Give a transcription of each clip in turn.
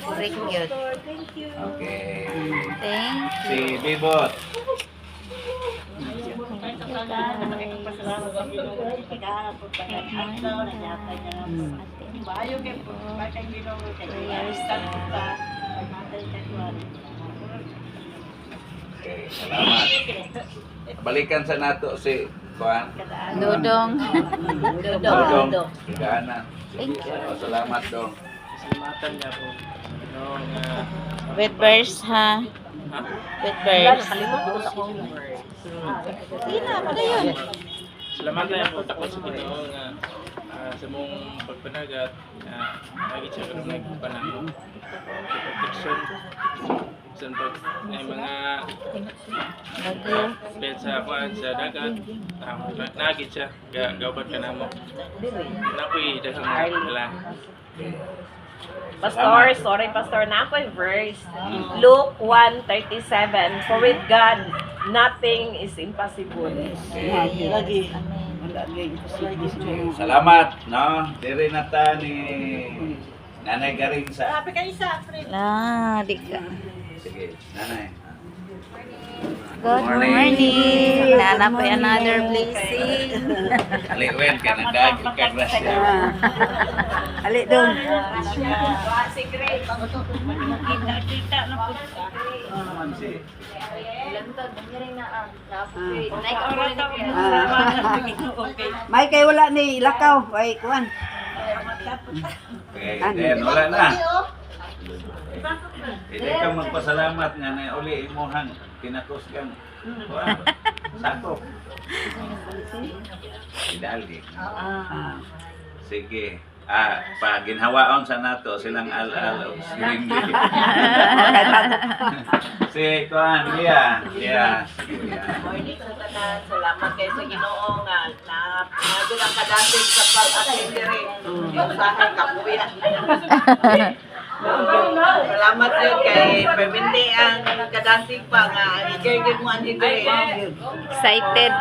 Correct yun. Okay. Thank Si Bibot. Okay, salamat. Balikan sa nato si Juan. Dodong. Dodong. Gana. Salamat dong. Salamatan niya po. With verse, ha? With verse. Sina, pala yun. Salamatan niya po takot sa Ginoo nga sa mong pagpanagat lagi siya karon nagpanahon. Protection sa may mga bed sa kuan sa dagat nagit siya gawbat ka namo. Napoy daghang wala. Pastor, sorry Pastor, na ako'y verse. Luke 1:37. For with God, nothing is impossible. Lagi. Salamat, no? Diri na ta ni Nanay Garinsa. La, di ka. Sige, Nanay. Good morning. Nana po another blessing. Aliwen ka nagdagi ka grasya. Ali dong. Si Grace. Kita na po. May kay wala ni lakaw, ay kuan. Okay, then wala na. Hindi ka magpasalamat nga na uli imuhang kinatos kang sakop. Idali. Sige. Pa ginhawaon sa nato silang al-al si Windy. Si Kuan, Lia. Morning sa tanan. Salamat kayo sa Ginoo nga nagud ang kadatig sa pag-attend diri. Yung sahay kapuyan. Salamat yun kay Pemindi ang kadatig pa nga igigid mo ang diri. Excited.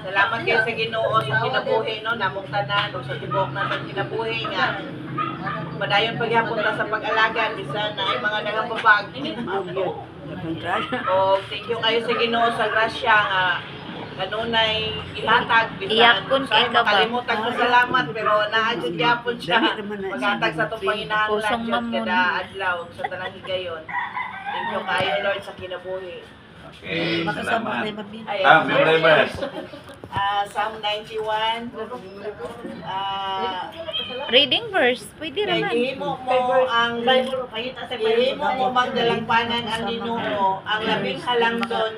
Salamat kayo sa Ginoo sa kinabuhi no namong tanan o sa tibok na kinabuhi nga padayon pagyapon ta sa pag-alaga bisan na ay mga nagapabag. O thank you kayo sa Ginoo sa grasya nga kanunay ihatag bisan Iyakon sa kay ka ba? makalimutan ko salamat pero naadjud gyapon siya maghatag sa tong panginahanglan Pusong jud mamon. kada adlaw sa tanang higayon. Thank you kayo Lord sa kinabuhi. Okay, salamat. Ayan. Members. Psalm 91. Reading verse. Pwede naman. Ihimo mo magdalangpanan ang Ginoo ang labing halangdon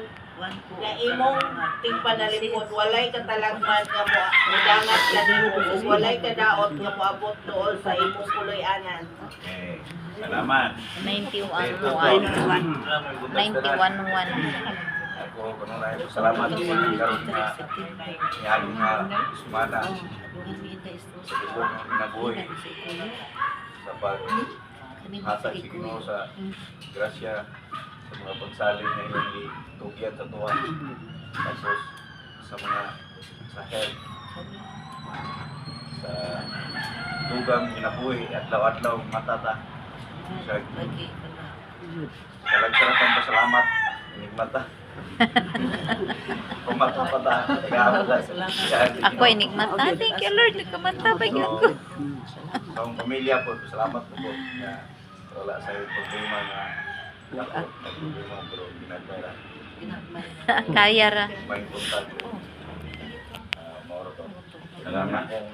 na imong tingpanalipod walay katalagman nga modangat kanimo ug walay kadaot nga moabot dool sa imong kuloy-anan. Okay, salamat. 91.1. 91.1. Ako kuno na salamat sa karon nga ihalin nga sumana sa tibok ng kinabuhi sa pag-hatag si Ginoo sa grasya sa mga pagsalin na ilang itugyan sa tuwa tapos sa mga sahel sa dugang kinabuhi adlaw-adlaw matata sa kalagsaran pang pasalamat inigmata kumata pa ta Ako enigmata. Thank you Lord. Nagkamanta pa yun ko. sa akong pamilya po salamat po na wala sa iyo problema na ako problema pero ginagmara Kaya ra. may punta ko mauro to salamat kong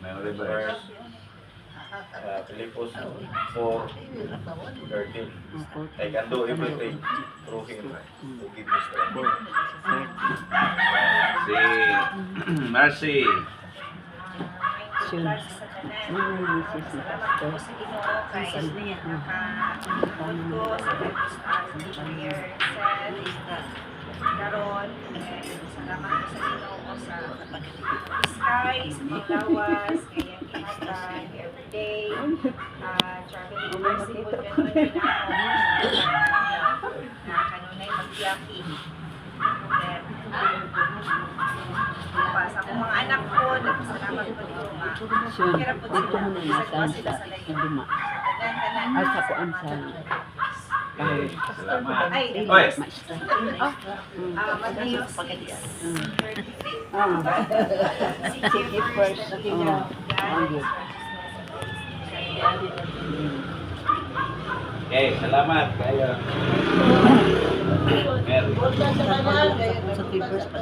memory verse Philippus 4:13 I can do everything through Him who gives me strength. Si Mercy. Karon, salamat sa Ginoo sa skies, paglawas, kayang ihatag everyday. Traveling mercy po ganun na kanunay magyaki. Pa sa akong mga anak ko, nagpasalamat ko dito nga So, dito mo na nasaan sa Duma. Ay, sa kuan sa kahoy. Salamat. Ay, Oy, Maestra. Matiyos. Sige first. okay, salamat kayo. Mary. Punta sa kanal, kaya Sa papers pa.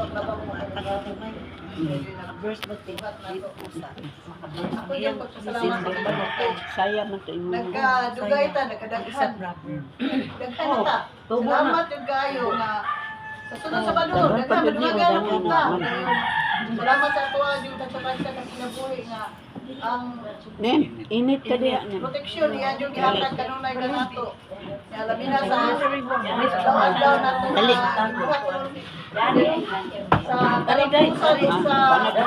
ako yung pagpasalamat sa kanal. Saya man to imo. Nagdugay ta, nagkadaghan. Daghan na ta. Salamat yung kayo nga sa sunod sa balon, daghan, madumagan na punta. Salamat sa tuwa yung nagsakansa ng kinabuhi nga ang Nen, init ka diya niya. proteksyon niya yung gihatag kanunay ka nato. Nga labi na sa daw nato na ibuhaton sa kalapusan sa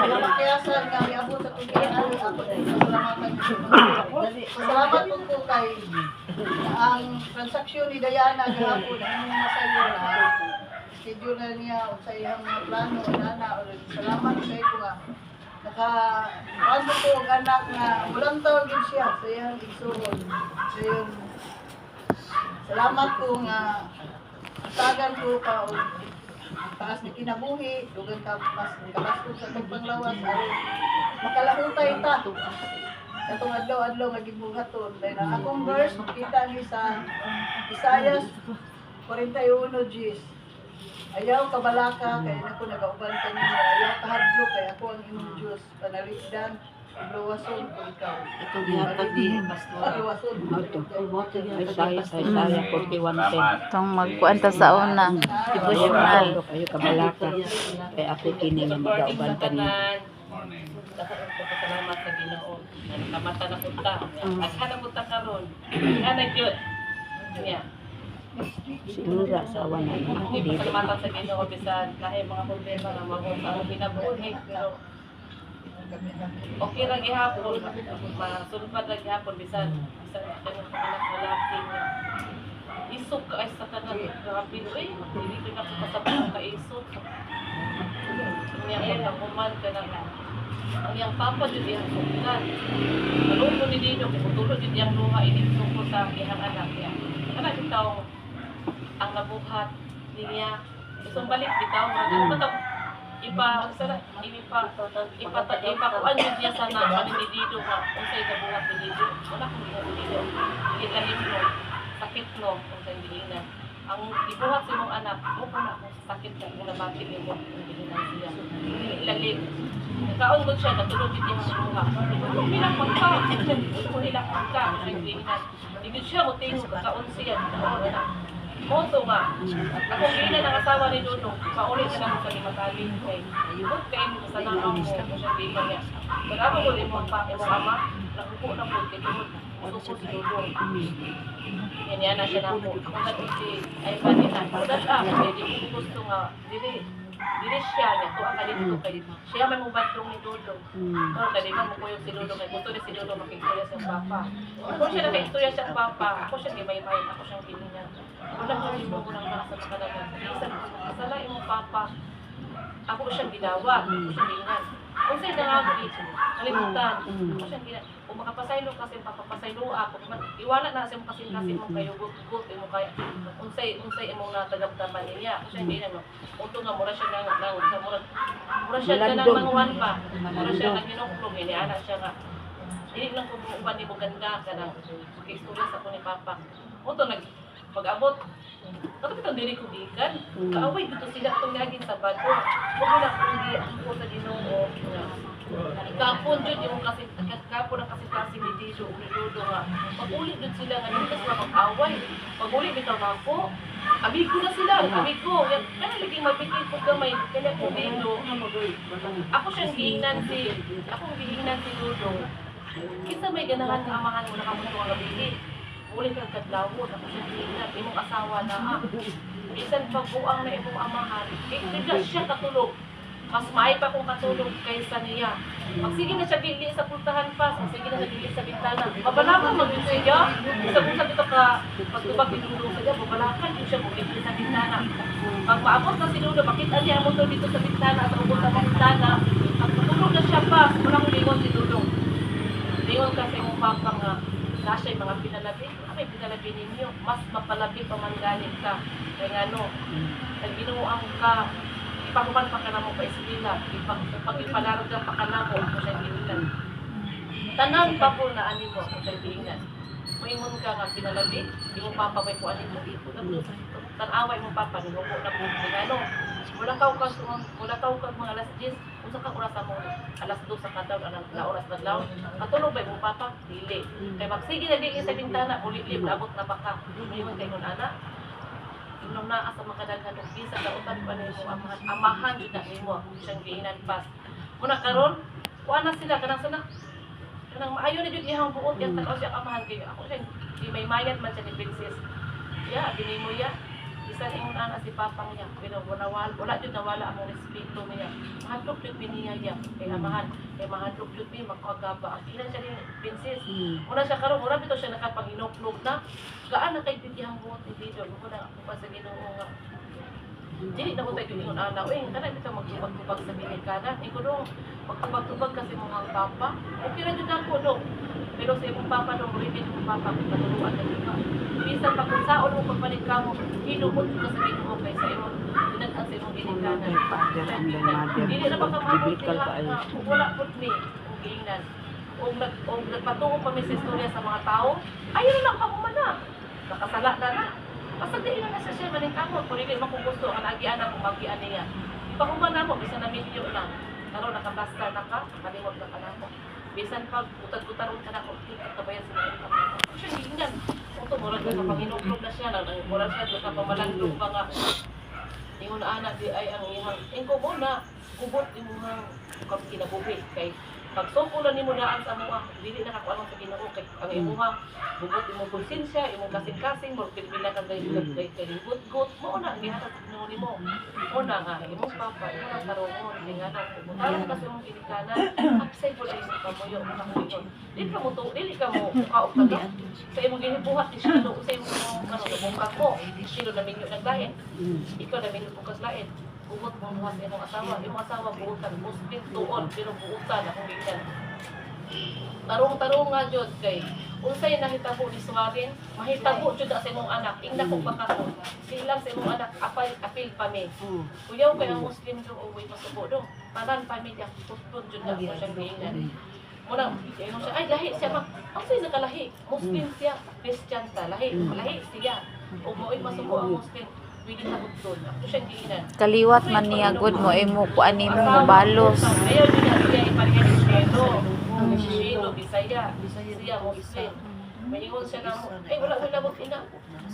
kamakyasan nga miabot sa tugian ako salamat po kay ang transaksyon ni Diana gahapon ang masayo na schedule na niya sa iyang mga plano nana salamat sa iyo nga ano po ang anak na walang tawagin siya sa iyang igsuhon sa iyong salamat po nga tagan ko pa o taas ni kinabuhi dugang ka mas kabastos sa pagpanglawas aron makalahutay ta katong adlaw-adlaw magibuhaton dahil ang akong verse makita ni sa Isaiah 41 Gs ayaw kabalaka kay nako nagauban kanina ayaw kahadlok kay ako ang imong Dios panaligdan luwason ko ikaw Ito gihatag di pastor. luwason Ay saya 41 Salamat. Itong magkuan ta sa una. Devotional. Kayo kabalaka. Kay ako kini nga magauban kanina. Morning. Salamat sa Ginoo. Namata na punta. Asa na punta karon. Ana gyud. Niya. Sinura sa awan na Hindi dito. pasalamatan sa Ginoo bisan lahi mga problema na mga binabuhi pero okay ra gihapon. Masulpad ra gihapon bisan kanang anak lalaki niya. Isok ka ay sa kanang grabe oy. Dili ko na pasabot ka isok. Niya pagkakuman ka na ang iyang papa jud iyang suklan. Kalung ko ni Dino, kutulog jud iyang luha inisok ko sa iyang anak niya. Kana bitaw ang nabuhat niya. Gusto balik bitaw ano ba ipakuan jud niya sa anak ni Dino nga unsay nabuhat ni Dino. Wala ko ni Dino. Ilalim mo, sakit no unsay gilingan. Ang ibuhat sa imong anak, mo pa na kung sakit ka kung nabati mo gilingan siya. Ilalim. Nagkaon mo siya, natulog din yung luha. Ano pinakon ka? Ano nilakon ka? Hindi siya, mutingo, kakaon siya. Moto nga. Ako gina ng asawa ni Dudong, paulit na lang sa limataling kay Ibot kayo mo sa nangaw mo, kung siya di niya. Pag-ako ko rin mo pa, mo ama, nakupo na po, titunod. Suko si Dudong. Yan na siya na po. Ako natin si Ivan nila. Kudat hindi ko gusto nga, dili siya niya to ang kalito kay siya man mo badlong ni Dudong. No, dali man mo kuyo si Dudong kay gusto ni si Dudong makikistorya sa papa. Kung siya nakikistorya sa papa, ako siya gimay-may, ako siyang kininya. Wala ko rin mo nang nasa makalaga. Isa sala imong papa. Ako siyang gidawat, ako siyang gilingan. Kung sa'yo nangagi, kalimutan. Ako siyang gilingan. Kung makapasaylo kasi papapasaylo ako, iwala na sa mong kasing-kasing mong kayo, gut-gut, mo kaya, unsay imong natagam-taman niya. Ako siyang gilingan. Unto nga, mura siya ng manguan pa. Mura siya ng ginuklong, iniana siya nga. Hindi lang kung uban ni mo ganda ka ng mag-istorya sa ko ni Papa. Unto pag-abot, kapag itong dili ko gikan, kaaway dito sila itong naging sa bago. Huwag na kung di ako sa Ginoo. Kapon dyan yung kasi, kapon ang kasi ni Dido, ni Dodo nga. Pag-ulit dyan sila nga nung kasi mag-away. Pag-ulit bitaw na ako, amigo na sila, amigo. Kaya naging mabigay ko gamay, kaya ko Dido. Ako siyang gihinan si Dodo. Kisa may ganahan na amahan mo nakapunto ang gabili. Ulit ang kadlawon, ako siya gihinan, imong asawa na Bisan pag-uang na imong amahan, hindi siya katulog. Mas maay pa kung katulog kaysa niya. Magsige na siya dili sa pultahan pa, magsige na siya dili sa bintana. Babalakan mag-yun siya. Isa-usap ito ka, pagtubag pinulong siya, babalakan yun siya mag-dili sa bintana. Pag maabot na si Ludo, makita niya mo dito sa bintana, sa ubos sa bintana. Pag tutulog na siya pa, walang lingon si Ludo. sabi ninyo, mas mapalabi pa man galing ka. Kaya ano, nagbinuang ka, ipakuman pa ka na mo pa eskwela, ipagpalarag ka pa ka na mo, ako sa gilingan. Tanan pa po na ani mo, ako sa gilingan. Maingon ka nga pinalabi, di mo papabay ko ani mo dito. Tanaway mo papa, nilupo na po. Ano, mula ka mga alas 10, unsa ka oras mo, alas 2 sa kataon, na oras na laon. Katulog ba mo papa? Dili. Kaya magsige na di sa bintana, ulit-lit, abot na pa ka. Maingon kay nun ana, inom na asa makadaghan og bisa dautan pa nimo amahan jud na nimo siyang giinan pas. Muna karon, kuha na sila kanang maayo na jud ihang buot yang tanaw siya amahan kay ako siya di may mayat man siya ni Princess. Ya, binimo ya. Bisan ingon ana si papang niya, pero wala jud nawala ang respeto niya. Mahadlok jud biniya ya kay amahan, kay mahadlok jud mi makagaba. Ang ilan siya ni Princess. Muna siya karon, mura bitaw siya nakapanginog-nog na. Gaan na kay bigihang buot ni Bidol. Muna ako pa sa Ginoo nga. Dili na ko tayo ingon ana, uy, kana bitaw magtubag-tubag sa binikana. Iko dong magtubag-tubag kasi mga papa. Okay ra jud ako dong. Pero sa imong papa dong, rin imong papa kung katuluan na diba. Bisan pa kung saon mo pagpalit ka mo, hinumot ka sa Ginoo kay sa imong dinag-an sa imong binikana. Dili na makamabot diha nga wala pud mi ang giingnan. Og nagpatuo pa mi sa istorya sa mga tao, ayaw na pagumana. Nakasala na. Basta dili na sa siya maningkamot, kung hindi makugusto ang agian ako magian niya. Pagumana mo bisan na milyo lang. Karon nakabasta na ka, malimot na ka na mo. Bisan pag utad-utaron ka na ko, kabayan sa mga kamay. Siya giingnan. Kung tumurag ka panginuklog na siya, nangmurag siya doon ka pamalandong pa nga. Ingon anak di ay ang ihang. Ingko mo na, kubot imong kinabuhi kay pag sukulan nimo daan sa mga dili na kakuan sa Ginoo kay ang imuha bugot imong konsensya imong kasing-kasing mo pilpila ka kay gut mo na gihatag sa Ginoo nimo mo na nga imong papa mo na karon ngana aron kasi imong ginikanan apsay pud ay sa kamuyo sa kuyon dili ka mo kaog ka sa imong ginibuhat ni Shilo sa imong bungkag mo Shilo na minyo naglain ikaw na minyo bukas lain buot mo buhat imong asawa buotan muslim tuon pero buotan akong gikan tarong nga jud kay unsay nahitabo ni Suwarin mahitabo jud sa imong anak ingna ko bakakon silang sa imong anak apil pa mi kuyaw kay ang muslim do uwi masubo do tanan pamilya tutun jud na sa siyang giingan muna ingon siya ay lahi siya ang say nakalahi muslim siya Christian ta lahi siya ug mo'y masubo ang muslim pwede sa button. Ako siyang giinan. Kaliwat man niya good mo imo kuan nimo mabalos. Ayaw niya siya ipareha ni Shelo. Shelo, Bisaya. Siya Muslim. Mayingon siya na mo. Ay, wala mo ina.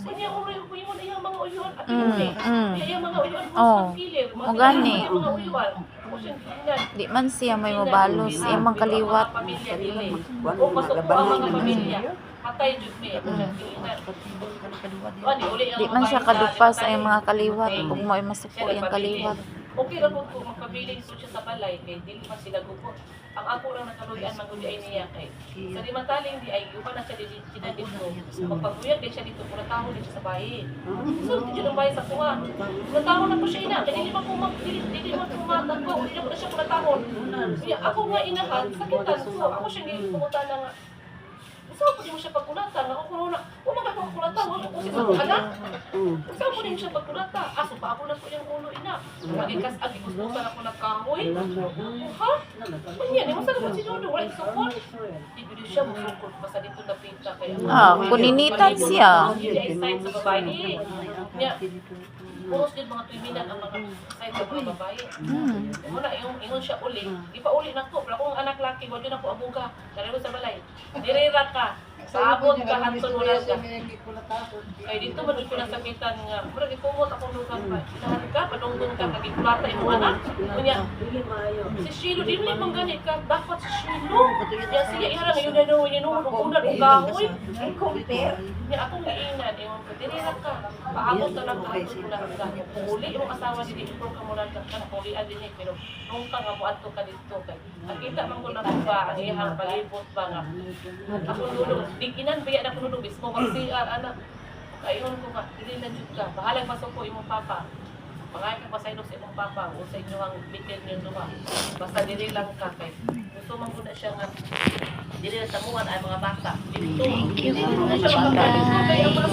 Kanya ko rin yung mga uyuan. At yung mga uyuan mo kilir. O gani. Mga uyuan. Ako siyang giinan. Di man siya may mabalos. Iyang kaliwat. Pamilya dili. O pasok po ang mga pamilya. Patay jud mi. Ako siyang giinan. Di man siya kadupas ay mga kaliwat. Kung mo ay masuko yung kaliwat. Okay ra po kung magpabiling po siya sa balay kay dili man sila gupot. Ang ako lang nakaluyan maguli ay niya kay. Sa limantaling di ay upa na siya dito. Magpabuyag din siya dito pura taho din siya sa bahay. So dito ang bahay sa kuha. Pura taho na po siya ina. Kaya dili man ko dili man tumatagpo. Dili man siya pura taho. Ako nga inahan sakitan ko. Ako siya gipumunta na nga. Saan po din mo siya pagkulatan? Ako corona. Umaga ko pagkulatan. Wala ko siya pagkulatan. Saan po din mo siya pagkulatan? Aso pa ako na po yung ulo ina. Magikas agi gusto ako nagkahoy. Ha? Kanya, di mo sa naman si Dodo. Wala isukol. Hindi siya musukol. Basta dito na pinta kaya. Kuninitan siya. Hindi ay side sa babae. Niya. Puros din mga kriminal ang mga side sa mga babae. Muna, ingon siya uli. Di pa uli na ko. Pero kung anak laki, wala na ko abuga. Karero sa balay. Dirira ka. Saabot ka, hanson mo lang ka. Kaya dito man ko nasakitan nga. Pero ikumot akong lugar pa. Lahat ka, panungtong ka, kagikulata yung anak. Kunya, si Shilo, di mo limang ganit ka. Dapat si Shilo. Kaya siya iharang yung gano'n, kung unan o kahoy. Ay, compare. Kaya akong iinan, yung dirira ka. Paabot ka lang ka, hanson mo lang ka. Kung uli yung asawa ni Dito, ka mo lang ka. Kulian din eh, pero nung ka nga buat ka dito. Nakita man ko na ba, ang ihang palibot ba nga. Ako nulo, biginan biya na ko nulo, mismo mag-CR, anak. Kaingon ko ka, hindi na dyan ka. Bahalang pasok ko imong papa. Pangay ka pasaylo sa imong papa, o sa inyo ang bitin nyo duha. Basta dili lang ka kay. Gusto man ko na siya nga, dili na tamuhan ay mga bata. Di Thank you for watching, guys.